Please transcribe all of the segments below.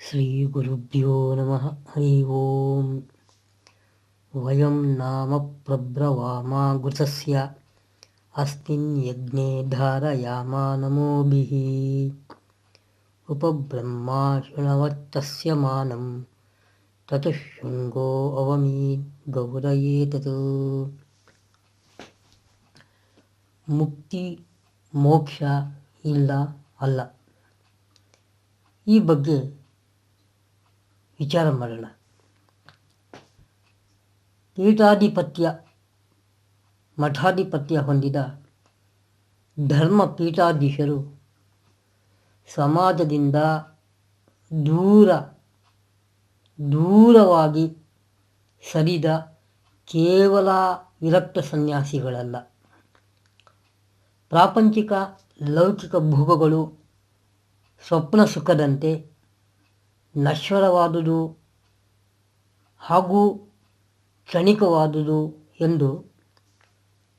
ಶ್ರೀ ಗುರುಭ್ಯೋ ನಮಃ. ಹರಿ ಓಂ. ವಯಂ ನಾಮ ಪ್ರಬ್ರವಾಮ ಘೃತಸ್ಯ ಅಸ್ಮಿನ್ ಯಜ್ಞೆ ಧಾರಯಾಮ ನಮೋಭಿಃ. ಉಪಬ್ರಹ್ಮ ಶೃಣವತ್ತಸ್ಯ ಮಾನಂ ತತಃಶೃಂಗೋ ಅವಮೀತ್ ಗೌರಯೇ ತತ್. ಮುಕ್ತಿ ಮೋಕ್ಷ ಇಲ್ಲ ಅಲ್ಲ, ಈ ಬಗ್ಗೆ ವಿಚಾರ ಮಾಡೋಣ. ಪೀಠಾಧಿಪತ್ಯ ಮಠಾಧಿಪತ್ಯ ಹೊಂದಿದ ಧರ್ಮ ಪೀಠಾಧೀಶರು ಸಮಾಜದಿಂದ ದೂರವಾಗಿ ಸರಿದ ಕೇವಲ ವಿರಕ್ತ ಸನ್ಯಾಸಿಗಳಲ್ಲ. ಪ್ರಾಪಂಚಿಕ ಲೌಕಿಕ ಭೋಗಗಳು ಸ್ವಪ್ನ ಸುಖದಂತೆ ನಶ್ವರವಾದುದು ಹಾಗೂ ಕ್ಷಣಿಕವಾದುದು ಎಂದು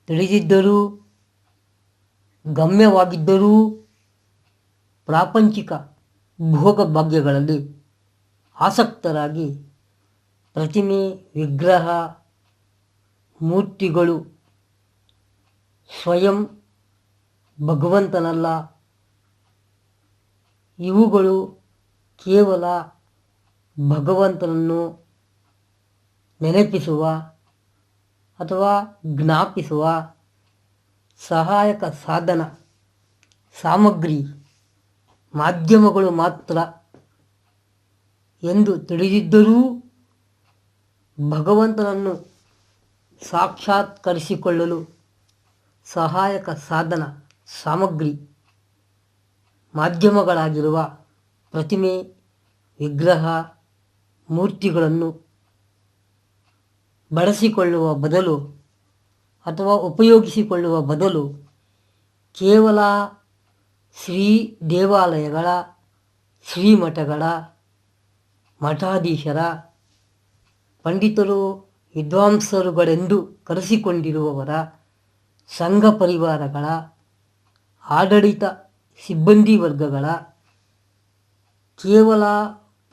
ತಿಳಿದಿದ್ದರೂ, ಗಮ್ಯವಾಗಿದ್ದರೂ ಪ್ರಾಪಂಚಿಕ ಭೋಗ ಭಾಗ್ಯಗಳಲ್ಲಿ ಆಸಕ್ತರಾಗಿ ಪ್ರತಿಮೆ, ವಿಗ್ರಹ, ಮೂರ್ತಿಗಳು ಸ್ವಯಂ ಭಗವಂತನಲ್ಲ, ಇವುಗಳು ಕೇವಲ ಭಗವಂತನನ್ನು ನೆನಪಿಸುವ ಅಥವಾ ಜ್ಞಾಪಿಸುವ ಸಹಾಯಕ ಸಾಧನ, ಸಾಮಗ್ರಿ, ಮಾಧ್ಯಮಗಳು ಮಾತ್ರ ಎಂದು ತಿಳಿದಿದ್ದರೂ, ಭಗವಂತನನ್ನು ಸಾಕ್ಷಾತ್ಕರಿಸಿಕೊಳ್ಳಲು ಸಹಾಯಕ ಸಾಧನ, ಸಾಮಗ್ರಿ, ಮಾಧ್ಯಮಗಳಾಗಿರುವ ಪ್ರತಿಮೆ, ವಿಗ್ರಹ, ಮೂರ್ತಿಗಳನ್ನು ಬಳಸಿಕೊಳ್ಳುವ ಬದಲು ಅಥವಾ ಉಪಯೋಗಿಸಿಕೊಳ್ಳುವ ಬದಲು ಕೇವಲ ಶ್ರೀ ದೇವಾಲಯಗಳ, ಶ್ರೀಮಠಗಳ, ಮಠಾಧೀಶರ, ಪಂಡಿತರು, ವಿದ್ವಾಂಸರುಗಳೆಂದು ಕರೆಸಿಕೊಂಡಿರುವವರ ಸಂಘ ಪರಿವಾರಗಳ, ಆಡಳಿತ ಸಿಬ್ಬಂದಿ ವರ್ಗಗಳ ಕೇವಲ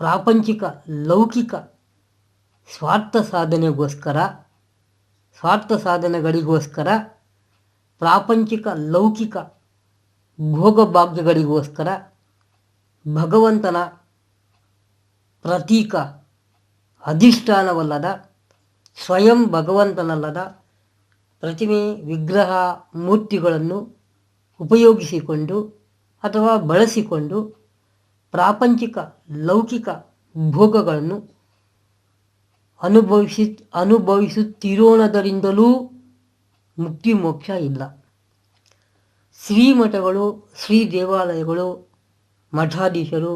ಪ್ರಾಪಂಚಿಕ ಲೌಕಿಕ ಸ್ವಾರ್ಥ ಸಾಧನೆಗಳಿಗೋಸ್ಕರ, ಪ್ರಾಪಂಚಿಕ ಲೌಕಿಕ ಭೋಗಭಾಗ್ಯಗಳಿಗೋಸ್ಕರ ಭಗವಂತನ ಪ್ರತೀಕ, ಅಧಿಷ್ಠಾನವಲ್ಲದ, ಸ್ವಯಂ ಭಗವಂತನಲ್ಲದ ಪ್ರತಿಮೆ, ವಿಗ್ರಹ, ಮೂರ್ತಿಗಳನ್ನು ಉಪಯೋಗಿಸಿಕೊಂಡು ಅಥವಾ ಬಳಸಿಕೊಂಡು ಪ್ರಾಪಂಚಿಕ ಲೌಕಿಕ ಭೋಗಗಳನ್ನು ಅನುಭವಿಸುತ್ತಿರೋಣದರಿಂದಲೂ ಮುಕ್ತಿ ಮೋಕ್ಷ ಇಲ್ಲ. ಶ್ರೀಮಠಗಳು, ಶ್ರೀ ದೇವಾಲಯಗಳು, ಮಠಾಧೀಶರು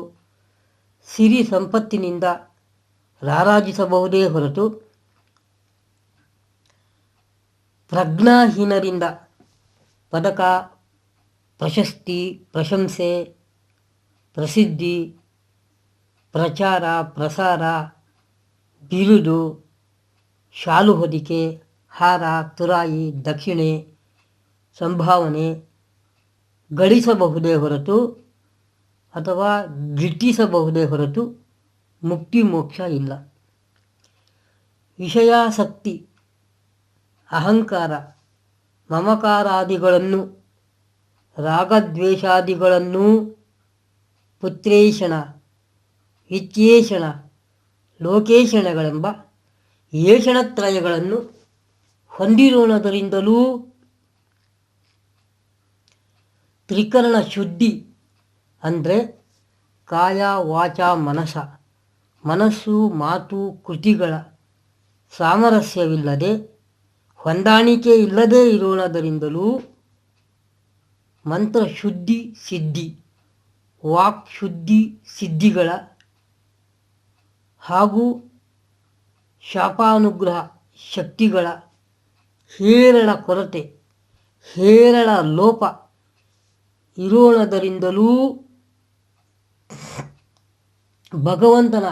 ಸಿರಿ ಸಂಪತ್ತಿನಿಂದ ರಾರಾಜಿಸಬಹುದೇ ಹೊರತು ಪ್ರಜ್ಞಾಹೀನರಿಂದ ಪದಕ, ಪ್ರಶಸ್ತಿ, ಪ್ರಶಂಸೆ, ಪ್ರಸಿದ್ಧಿ, ಪ್ರಚಾರ, ಪ್ರಸಾರ, ಬಿರುದು, ಶಾಲು ಹೊದಿಕೆ, ಹಾರ, ತುರಾಯಿ, ದಕ್ಷಿಣೆ, ಸಂಭಾವನೆ ಗಳಿಸಬಹುದೇ ಹೊರತು ಅಥವಾ ಗಿಟ್ಟಿಸಬಹುದೇ ಹೊರತು ಮುಕ್ತಿ ಮೋಕ್ಷ ಇಲ್ಲ. ವಿಷಯಾಸಕ್ತಿ, ಅಹಂಕಾರ, ಮಮಕಾರಾದಿಗಳನ್ನು, ರಾಗದ್ವೇಷಾದಿಗಳನ್ನೂ, ಪುತ್ರೇಷಣ, ವಿತ್ತೇಷಣ, ಲೋಕೇಷಣಗಳೆಂಬ ಏಷಣತ್ರಯಗಳನ್ನು ಹೊಂದಿರೋಣದರಿಂದಲೂ ತ್ರಿಕರಣ ಶುದ್ಧಿ ಅಂದರೆ ಕಾಯ, ವಾಚ, ಮನಸ್ಸು, ಮಾತು, ಕೃತಿಗಳ ಸಾಮರಸ್ಯವಿಲ್ಲದೆ, ಹೊಂದಾಣಿಕೆ ಇಲ್ಲದೆ ಇರೋಣದರಿಂದಲೂ ಮಂತ್ರಶುದ್ಧಿ ಸಿದ್ಧಿ, ವಾಕ್ ಶುದ್ಧಿ ಸಿದ್ಧಿಗಳ ಹಾಗೂ ಶಾಪಾನುಗ್ರಹ ಶಕ್ತಿಗಳ ಹೇರಳ ಕೊರತೆ, ಹೇರಳ ಲೋಪ ಇರೋಣದರಿಂದಲೂ ಭಗವಂತನ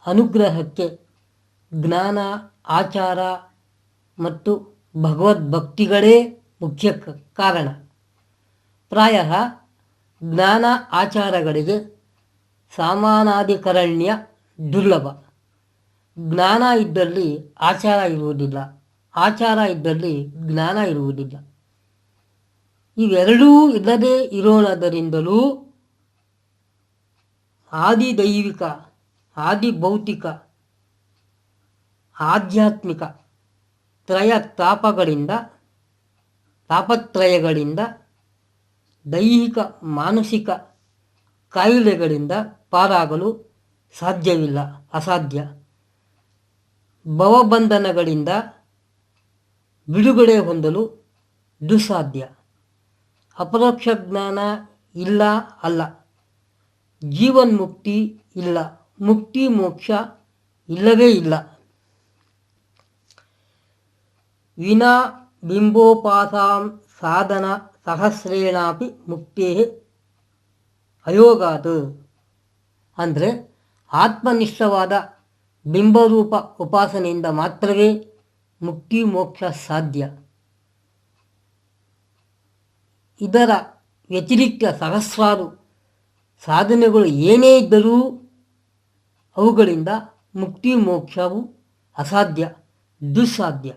ಅನುಗ್ರಹಕ್ಕೆ ಜ್ಞಾನ, ಆಚಾರ ಮತ್ತು ಭಗವದ್ಭಕ್ತಿಗಳೇ ಮುಖ್ಯ ಕಾರಣ. ಪ್ರಾಯ ಜ್ಞಾನ ಆಚಾರಗಳಿಗೆ ಸಾಮಾನಾಧಿಕರಣ್ಯ ದುರ್ಲಭ. ಜ್ಞಾನ ಇದ್ದಲ್ಲಿ ಆಚಾರ ಇರುವುದಿಲ್ಲ, ಆಚಾರ ಇದ್ದಲ್ಲಿ ಜ್ಞಾನ ಇರುವುದಿಲ್ಲ. ಇವೆರಡೂ ಇಲ್ಲದೆ ಇರೋಣದರಿಂದಲೂ ಆದಿದೈವಿಕ, ಆದಿಭೌತಿಕ, ಆಧ್ಯಾತ್ಮಿಕ ತಾಪತ್ರಯಗಳಿಂದ ದೈಹಿಕ ಮಾನಸಿಕ ಕಾಯಿಲೆಗಳಿಂದ ಪಾರಾಗಲು ಸಾಧ್ಯವಿಲ್ಲ, ಅಸಾಧ್ಯ. ಭವಬಂಧನಗಳಿಂದ ಬಿಡುಗಡೆ ಹೊಂದಲು ದುಸ್ಸಾಧ್ಯ. ಅಪರೋಕ್ಷ ಜ್ಞಾನ ಇಲ್ಲ, ಅಲ್ಲ. ಜೀವನ್ಮುಕ್ತಿ ಇಲ್ಲ, ಮುಕ್ತಿ ಮೋಕ್ಷ ಇಲ್ಲವೇ ಇಲ್ಲ. ವಿನಾ ಬಿಂಬೋಪಾಸಾಂ ಸಾಧನ ಸಹಸ್ರೇಣಾಪಿ ಮುಕ್ತೇ ಅಯೋಗಾತ್. ಅಂದರೆ ಆತ್ಮನಿಷ್ಠವಾದ ಬಿಂಬರೂಪ ಉಪಾಸನೆಯಿಂದ ಮಾತ್ರವೇ ಮುಕ್ತಿ ಮೋಕ್ಷ ಸಾಧ್ಯ. ಇದರ ವ್ಯತಿರಿಕ್ತ ಸಹಸ್ರಾರು ಸಾಧನೆಗಳು ಏನೇ ಇದ್ದರೂ ಅವುಗಳಿಂದ ಮುಕ್ತಿ ಮೋಕ್ಷವು ಅಸಾಧ್ಯ, ದುಸ್ಸಾಧ್ಯ.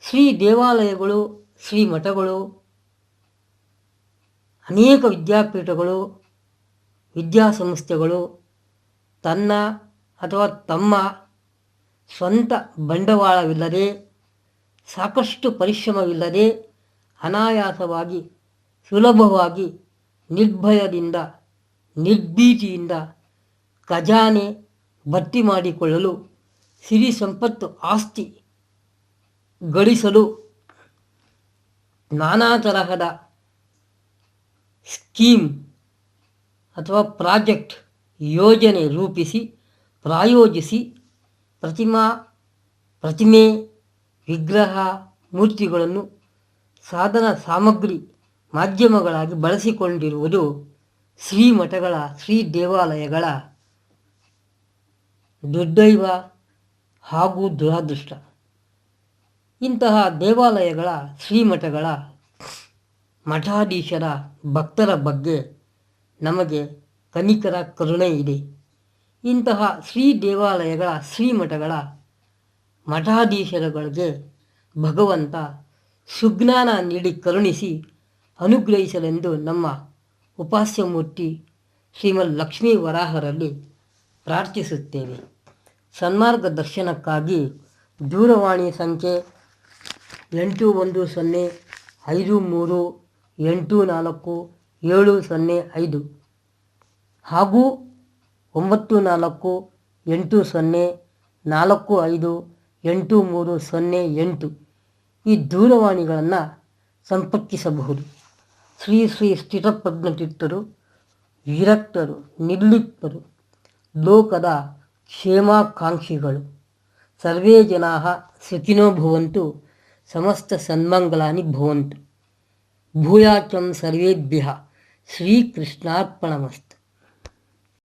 ಶ್ರೀ ದೇವಾಲಯಗಳು, ಶ್ರೀ ಮಠಗಳು, ಅನೇಕ ವಿದ್ಯಾಪೀಠಗಳು, ವಿದ್ಯಾಸಂಸ್ಥೆಗಳು ತನ್ನ ಅಥವಾ ತಮ್ಮ ಸ್ವಂತ ಬಂಡವಾಳವಿಲ್ಲದೆ, ಸಾಕಷ್ಟು ಪರಿಶ್ರಮವಿಲ್ಲದೆ, ಅನಾಯಾಸವಾಗಿ, ಸುಲಭವಾಗಿ, ನಿರ್ಭಯದಿಂದ, ನಿರ್ಭೀತಿಯಿಂದ ಖಜಾನೆ ಭರ್ತಿ ಮಾಡಿಕೊಳ್ಳಲು, ಸಿರಿ ಸಂಪತ್ತು ಆಸ್ತಿ ಗಳಿಸಲು ನಾನಾ ತರಹದ ಸ್ಕೀಮ್ ಅಥವಾ ಪ್ರಾಜೆಕ್ಟ್ ಯೋಜನೆ ರೂಪಿಸಿ ಪ್ರಾಯೋಜಿಸಿ ಪ್ರತಿಮೆ, ವಿಗ್ರಹ, ಮೂರ್ತಿಗಳನ್ನು ಸಾಧನ ಸಾಮಗ್ರಿ ಮಾಧ್ಯಮಗಳಾಗಿ ಬಳಸಿಕೊಂಡಿರುವುದು ಶ್ರೀಮಠಗಳ, ಶ್ರೀ ದೇವಾಲಯಗಳ ದುರ್ದೈವ ಹಾಗೂ ದುರದೃಷ್ಟ. ಇಂತಹ ದೇವಾಲಯಗಳ, ಶ್ರೀಮಠಗಳ ಮಠಾಧೀಶರ, ಭಕ್ತರ ಬಗ್ಗೆ ನಮಗೆ ಕನಿಕರ, ಕರುಣೆ ಇದೆ. ಇಂತಹ ಶ್ರೀ ದೇವಾಲಯಗಳ, ಶ್ರೀಮಠಗಳ ಮಠಾಧೀಶರುಗಳಿಗೆ ಭಗವಂತ ಸುಜ್ಞಾನ ನೀಡಿ ಕರುಣಿಸಿ ಅನುಗ್ರಹಿಸಲೆಂದು ನಮ್ಮ ಉಪಾಸ್ಯ ಮೂರ್ತಿ ಶ್ರೀಮದ್ ಲಕ್ಷ್ಮೀ ವರಾಹರಲ್ಲಿ ಪ್ರಾರ್ಥಿಸುತ್ತೇವೆ. ಸನ್ಮಾರ್ಗ ದರ್ಶನಕ್ಕಾಗಿ ದೂರವಾಣಿ ಸಂಖ್ಯೆ 8105384705 ಹಾಗೂ 9480458308 ಈ ದೂರವಾಣಿಗಳನ್ನು ಸಂಪರ್ಕಿಸಬಹುದು. ಶ್ರೀ ಶ್ರೀ ಸ್ಥಿತಪ್ರಜ್ಞ ತೀರ್ಥರು, ವಿರಕ್ತರು, ನಿರ್ಲಿಪ್ತರು, ಲೋಕದ ಕ್ಷೇಮಾಕಾಂಕ್ಷಿಗಳು. ಸರ್ವೇ ಜನಾಃ ಸುಖಿನೋ ಭವಂತು, ಸಮಸ್ತ ಸನ್ಮಂಗಲಾನಿ ಭವಂತು. ಭೂಯಾಚಂ ಸರ್ವೇಭ್ಯಃ ಶ್ರೀಕೃಷ್ಣಾರ್ಪಣಮಸ್ತು.